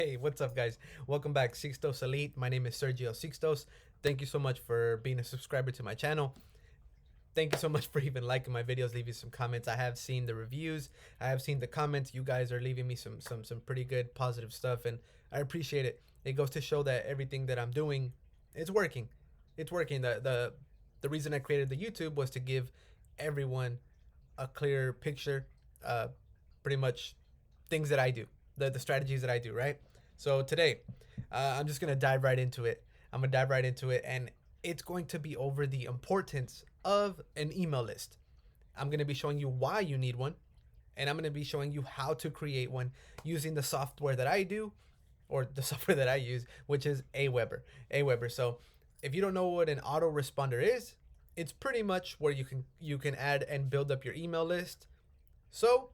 Hey, what's up, guys? Welcome back, Sixtos Elite. My name is Sergio Sixtos. Thank you so much for being a subscriber to my channel. Thank you so much for even liking my videos, leaving some comments. I have seen the reviews. I have seen the comments. You guys are leaving me some pretty good positive stuff, and I appreciate it. It goes to show that everything that I'm doing is working. It's working. The reason I created the YouTube was to give everyone a clear picture, uh, pretty much things that I do, the strategies that I do, right? So today, I'm just gonna dive right into it. I'm gonna dive right into it, and it's going to be over the importance of an email list. I'm gonna be showing you why you need one, and I'm gonna be showing you how to create one using the software that I do, or the software that I use, which is Aweber. Aweber. So if you don't know what an autoresponder is, it's pretty much where you can add and build up your email list. So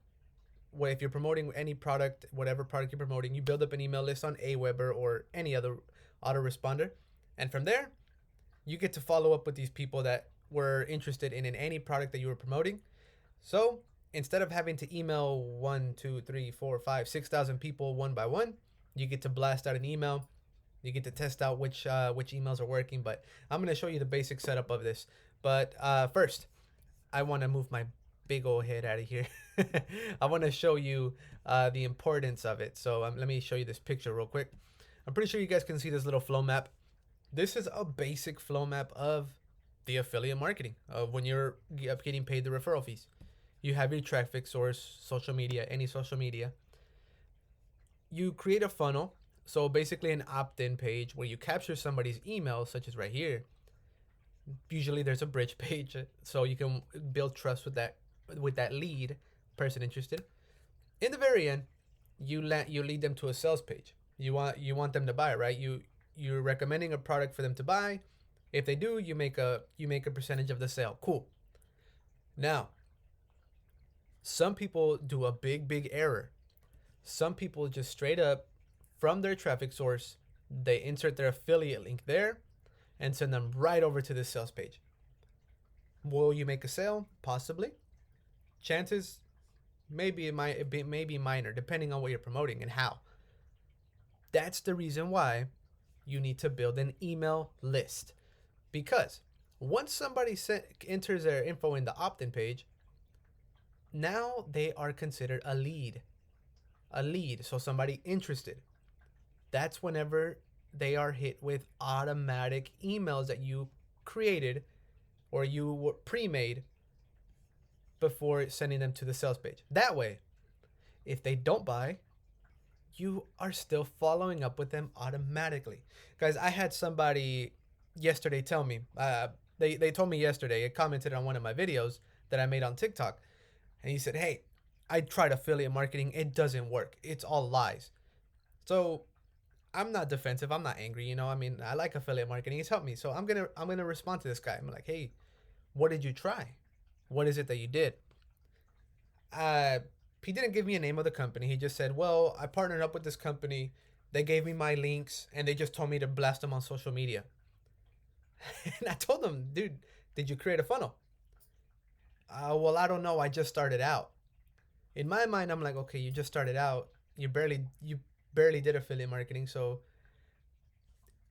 if you're promoting any product, whatever product you're promoting, you build up an email list on Aweber or any other autoresponder, and from there, you get to follow up with these people that were interested in any product that you were promoting. So instead of having to email 1, 2, 3, 4, 5, 6,000 people one by one, you get to blast out an email. You get to test out which emails are working. But I'm gonna show you the basic setup of this. But first, I want to move my big old head out of here. I want to show you the importance of it. So let me show you this picture real quick. I'm pretty sure you guys can see this little flow map. This is a basic flow map of the affiliate marketing of when you're getting paid the referral fees. You have your traffic source, social media, any social media. You create a funnel. So basically an opt-in page where you capture somebody's email, such as right here. Usually there's a bridge page, so you can build trust with that lead person interested. In the very end, you lead them to a sales page. You want them to buy, right? You're recommending a product for them to buy. If they do, you make a percentage of the sale. Cool. Now, some people do a big error. Some people just straight up from their traffic source, they insert their affiliate link there and send them right over to the sales page. Will you make a sale? Possibly. Chances, maybe it might be maybe minor, depending on what you're promoting and how. That's the reason why you need to build an email list, because once somebody enters their info in the opt-in page, now they are considered a lead. A lead, so somebody interested. That's whenever they are hit with automatic emails that you created or you pre-made before sending them to the sales page. That way, if they don't buy, you are still following up with them automatically. Guys, I had somebody yesterday tell me, they told me yesterday, it commented on one of my videos that I made on TikTok, and he said, hey, I tried affiliate marketing, it doesn't work. It's all lies. So I'm not defensive. I'm not angry. I mean, I like affiliate marketing. It's helped me. So I'm gonna respond to this guy. I'm like, hey, what did you try? What is it that you did? Uh, he didn't give me a name of the company. He just said, well, I partnered up with this company. They gave me my links and they just told me to blast them on social media. And I told him, dude, did you create a funnel? Well, I don't know. I just started out. In my mind, I'm like, okay, you just started out. You barely did affiliate marketing, so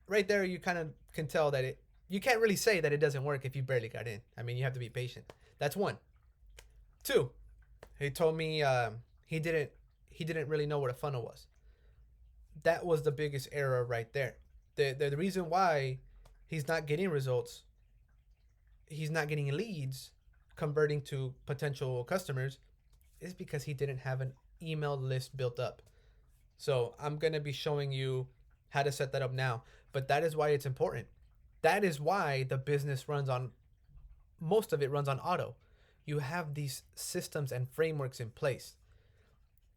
right there you kind of can tell that you can't really say that it doesn't work if you barely got in. I mean, you have to be patient. That's one. Two, he told me he didn't really know what a funnel was. That was the biggest error right there. The reason why he's not getting results, he's not getting leads converting to potential customers, is because he didn't have an email list built up. So I'm going to be showing you how to set that up now. But that is why it's important. That is why the business runs on, most of it runs on auto. You have these systems and frameworks in place.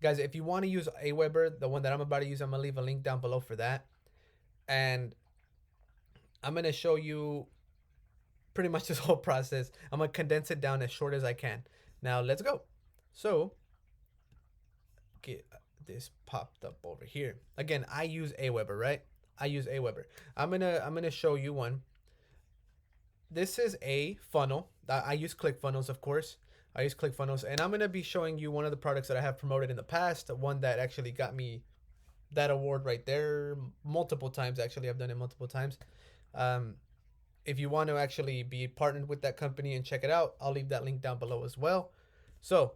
Guys, if you want to use Aweber, the one that I'm about to use, I'm going to leave a link down below for that. And I'm going to show you pretty much this whole process. I'm going to condense it down as short as I can. Now, let's go. So, get this popped up over here. Again, I use Aweber, right? I use Aweber. I'm gonna show you one. This is a funnel. I use ClickFunnels, of course. I use ClickFunnels, and I'm gonna be showing you one of the products that I have promoted in the past. One that actually got me that award right there multiple times. Actually, I've done it multiple times. Um, if you want to actually be partnered with that company and check it out, I'll leave that link down below as well. So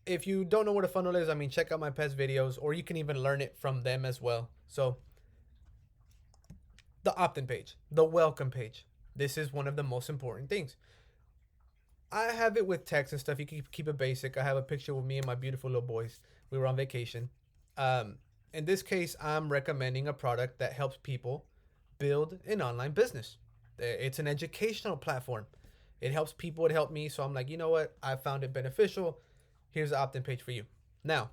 if you don't know what a funnel is, I mean, check out my past videos, or you can even learn it from them as well. So the opt-in page, the welcome page. This is one of the most important things. I have it with text and stuff. You can keep it basic. I have a picture with me and my beautiful little boys. We were on vacation. Um, in this case, I'm recommending a product that helps people build an online business. It's an educational platform. It helps people. It helped me. So I'm like, you know what? I found it beneficial. Here's the opt-in page for you. Now,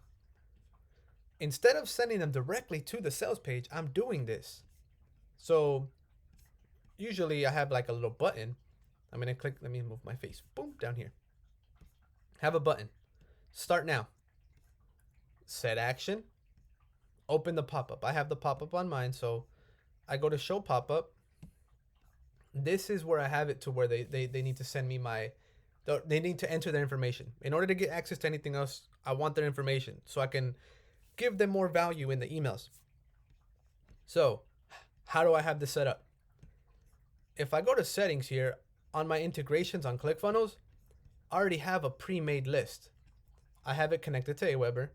instead of sending them directly to the sales page, I'm doing this. So usually I have like a little button. I'm going to click, let me move my face. Boom, down here. Have a button. Start now. Set action. Open the pop-up. I have the pop-up on mine, so I go to show pop-up. This is where I have it to where they need to send me they need to enter their information. In order to get access to anything else, I want their information so I can give them more value in the emails. So how do I have this set up? If I go to settings here, on my integrations on ClickFunnels, I already have a pre-made list. I have it connected to Aweber.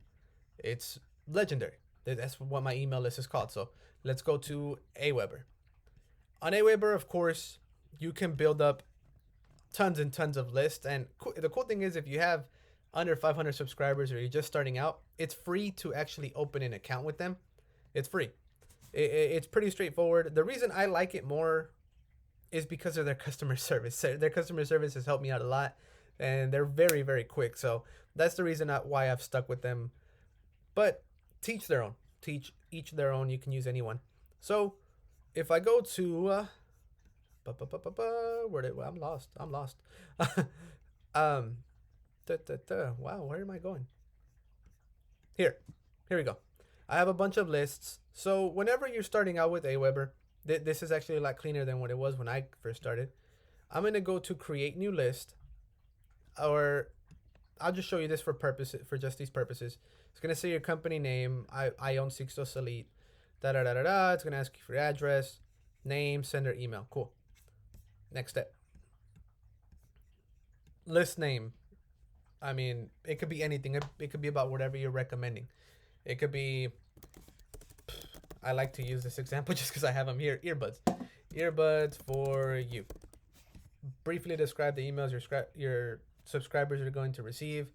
It's legendary. That's what my email list is called. So let's go to Aweber. On Aweber, of course, you can build up tons and tons of lists. And the cool thing is, if you have under 500 subscribers or you're just starting out, it's free to actually open an account with them. It's free. It's pretty straightforward. The reason I like it more is because of their customer service. Their customer service has helped me out a lot, and they're very, very quick. So that's the reason why I've stuck with them. But teach their own. Teach each their own. You can use anyone. So if I go to I'm lost. Wow, where am I going? Here we go. I have a bunch of lists. So whenever you're starting out with Aweber, this is actually a lot cleaner than what it was when I first started. I'm going to go to create new list, or I'll just show you this for just these purposes. It's going to say your company name. I own Sixtos Elite. It's going to ask you for your address, name, sender, email. Cool. Next step. List name. I mean, it could be anything. It could be about whatever you're recommending. It could be, I like to use this example just because I have them here. Earbuds. Earbuds for you. Briefly describe the emails your subscribers are going to receive.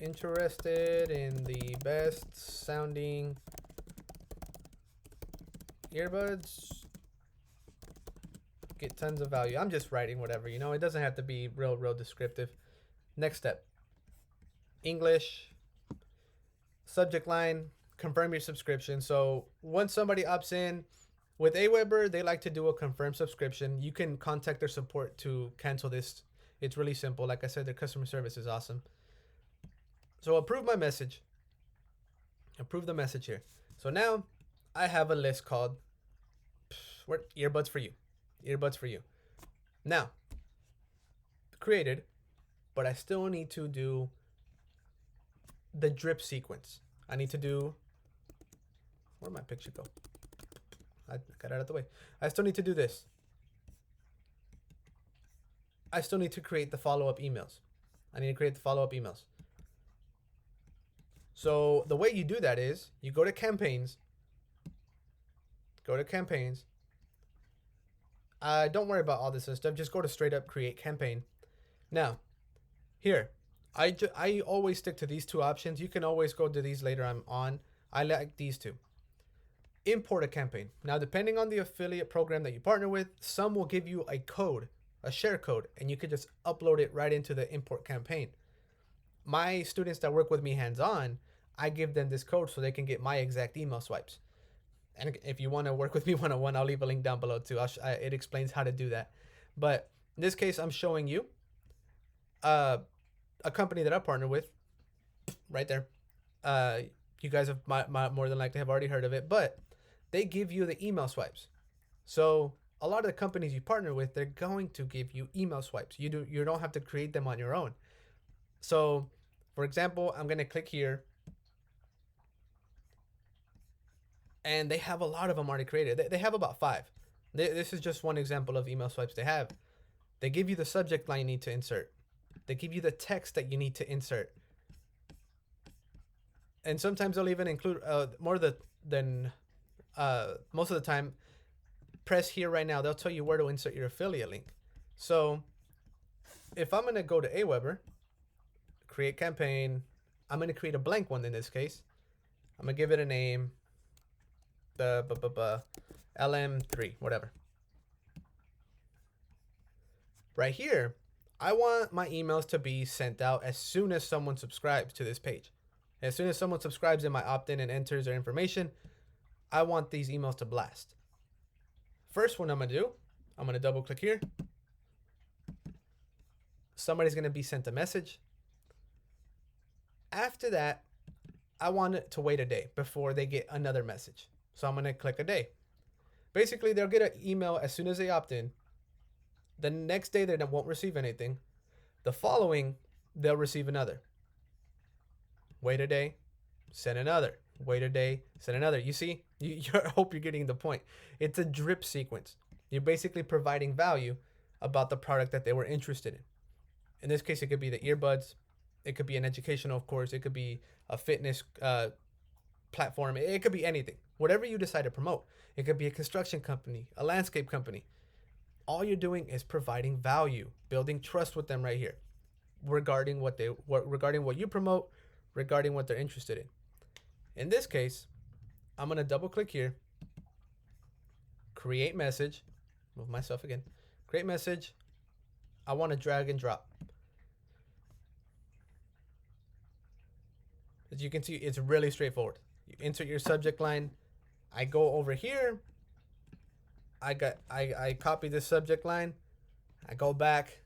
Interested in the best sounding earbuds. Get tons of value. I'm just writing whatever, it doesn't have to be real descriptive. Next step. English. Subject line, confirm your subscription. So once somebody opts in with Aweber, they like to do a confirm subscription. You can contact their support to cancel this. It's really simple. Like I said, their customer service is awesome. So approve my message. Approve the message here. So now I have a list called earbuds for you. Earbuds for you. Now, created, but I still need to do the drip sequence. I need to do, where'd my picture go? I got it out of the way. I still need to do this. I still need to create the follow-up emails. I need to create the follow-up emails. So the way you do that is you go to campaigns. Don't worry about all this other stuff. Just go to straight up create campaign. Now, here, I always stick to these two options. You can always go to these later on. I like these two. Import a campaign. Now, depending on the affiliate program that you partner with, some will give you a code, a share code, and you could just upload it right into the import campaign. My students that work with me hands-on, I give them this code so they can get my exact email swipes. And if you want to work with me one-on-one, I'll leave a link down below too. It explains how to do that. But in this case, I'm showing you a company that I partner with right there. You guys have more than likely have already heard of it, but they give you the email swipes. So a lot of the companies you partner with, they're going to give you email swipes. You don't have to create them on your own. So, for example, I'm gonna click here, and they have a lot of them already created. They have about 5. This is just one example of email swipes they have. They give you the subject line you need to insert. They give you the text that you need to insert. And sometimes they'll even include than most of the time. Press here right now. They'll tell you where to insert your affiliate link. So if I'm going to go to Aweber, create campaign, I'm going to create a blank one in this case. I'm going to give it a name, the LM3, whatever. Right here, I want my emails to be sent out as soon as someone subscribes to this page. As soon as someone subscribes in my opt-in and enters their information, I want these emails to blast. First one I'm going to do, I'm going to double click here. Somebody's going to be sent a message. After that, I want it to wait a day before they get another message. So I'm going to click a day. Basically, they'll get an email as soon as they opt in. The next day, they won't receive anything. The following, they'll receive another. Wait a day, send another. Wait a day, send another. You see? I hope you're getting the point. It's a drip sequence. You're basically providing value about the product that they were interested in. In this case, it could be the earbuds. It could be an educational course. It could be a fitness platform. It could be anything. Whatever you decide to promote. It could be a construction company, a landscape company. All you're doing is providing value, building trust with them right here, regarding what you promote, regarding what they're interested in. In this case, I'm gonna double click here, create message, move myself again, create message. I want to drag and drop. As you can see, it's really straightforward. You insert your subject line. I go over here. I copy this subject line. I go back,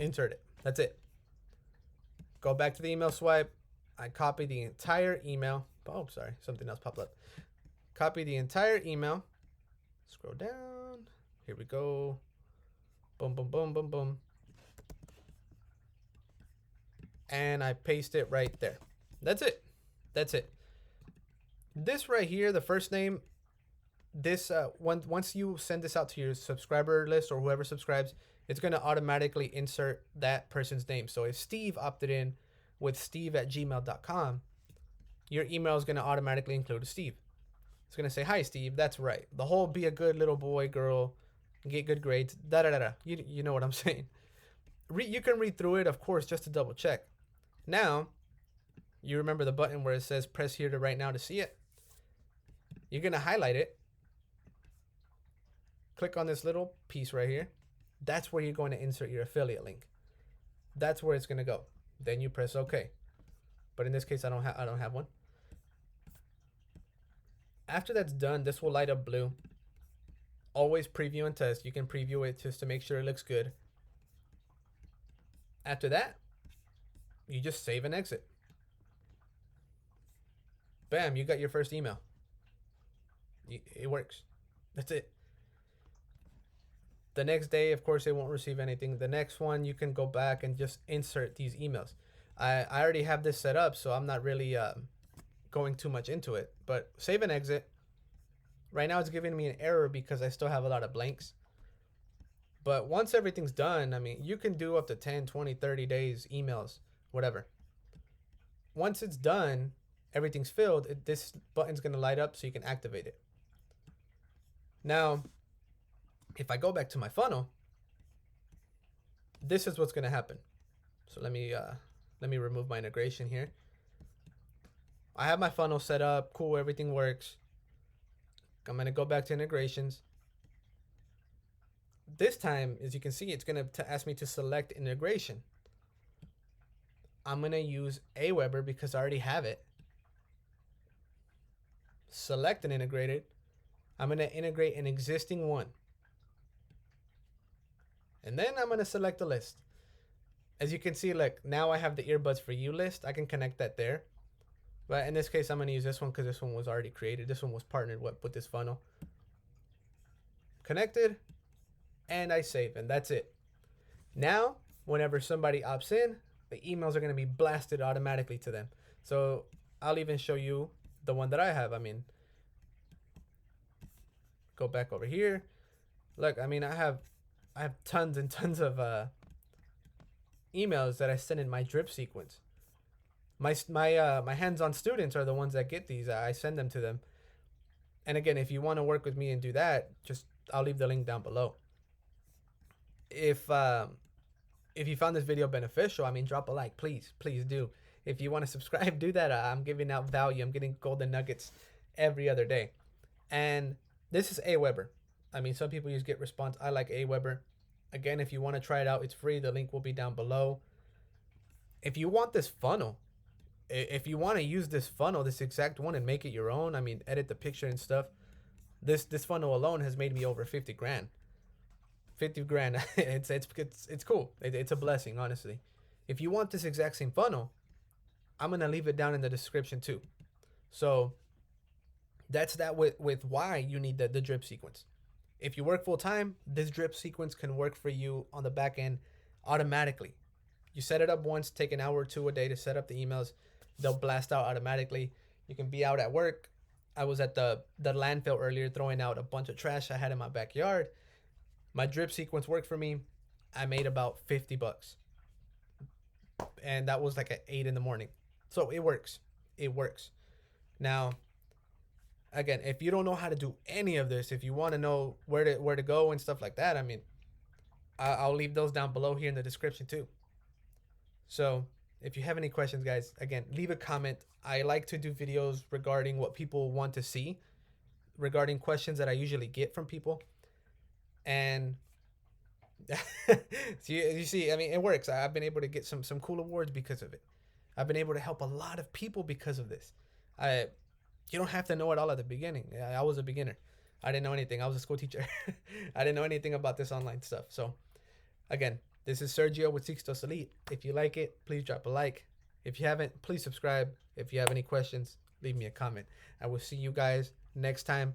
insert it. That's it. Go back to the email swipe. I copy the entire email. Oh, sorry, something else popped up. Copy the entire email. Scroll down. Here we go. Boom, boom, boom, boom, boom. And I paste it right there. That's it. That's it. This right here, the first name, this once you send this out to your subscriber list or whoever subscribes, it's going to automatically insert that person's name. So if Steve opted in with steve@gmail.com, your email is going to automatically include Steve. It's going to say, "Hi, Steve." That's right. The whole be a good little boy, girl, get good grades, da-da-da-da. You know what I'm saying. You can read through it, of course, just to double check. Now, you remember the button where it says press here to right now to see it. You're going to highlight it. Click on this little piece right here. That's where you're going to insert your affiliate link. That's where it's going to go. Then you press OK. But in this case, I don't have one. After that's done, this will light up blue. Always preview and test. You can preview it just to make sure it looks good. After that, you just save and exit. Bam, you got your first email. It works. That's it. The next day, of course, they won't receive anything. The next one, you can go back and just insert these emails. I already have this set up, so I'm not really going too much into it. But save and exit. Right now, it's giving me an error because I still have a lot of blanks. But once everything's done, I mean, you can do up to 10, 20, 30 days, emails, whatever. Once it's done, everything's filled, this button's going to light up so you can activate it. Now, if I go back to my funnel, this is what's going to happen. So let me remove my integration here. I have my funnel set up. Cool, everything works. I'm going to go back to integrations. This time, as you can see, it's going to ask me to select integration. I'm going to use Aweber because I already have it. Select and integrate it. I'm going to integrate an existing one. And then I'm going to select a list. As you can see, like now I have the earbuds for you list. I can connect that there. But in this case, I'm going to use this one because this one was already created. This one was partnered with this funnel. Connected. and I save, and that's it. Now, whenever somebody opts in, the emails are going to be blasted automatically to them. So I'll even show you the one that I have. I mean, go back over here. Look, I mean, I have tons and tons of emails that I send in my drip sequence. My hands-on students are the ones that get these. I send them to them. And again, if you want to work with me and do that, just I'll leave the link down below. If you found this video beneficial, I mean, drop a like, please do. If you want to subscribe, do that. I'm giving out value. I'm getting golden nuggets every other day. And this is Aweber. I mean, some people use Get Response. I like Aweber. Again, if you want to try it out, it's free. The link will be down below. If you want this funnel, if you want to use this funnel, this exact one, and make it your own, I mean, edit the picture and stuff, this funnel alone has made me over 50 grand. 50 grand. It's cool. It's a blessing, honestly. If you want this exact same funnel, I'm going to leave it down in the description too. So that's that with why you need the drip sequence. If you work full time, this drip sequence can work for you on the back end automatically. You set it up once, take an hour or two a day to set up the emails. They'll blast out automatically. You can be out at work. I was at the landfill earlier throwing out a bunch of trash I had in my backyard. My drip sequence worked for me. I made about $50. And that was like at 8 in the morning. So it works. It works. Now, again, if you don't know how to do any of this, if you want to know where to go and stuff like that, I mean, I'll leave those down below here in the description too. So if you have any questions, guys, again, leave a comment. I like to do videos regarding what people want to see, regarding questions that I usually get from people. And so you see, I mean, it works. I've been able to get some cool awards because of it. I've been able to help a lot of people because of this. You don't have to know it all at the beginning. I was a beginner. I didn't know anything. I was a school teacher. I didn't know anything about this online stuff. So again, this is Sergio with Sixtos Elite. If you like it, please drop a like. If you haven't, please subscribe. If you have any questions, leave me a comment. I will see you guys next time.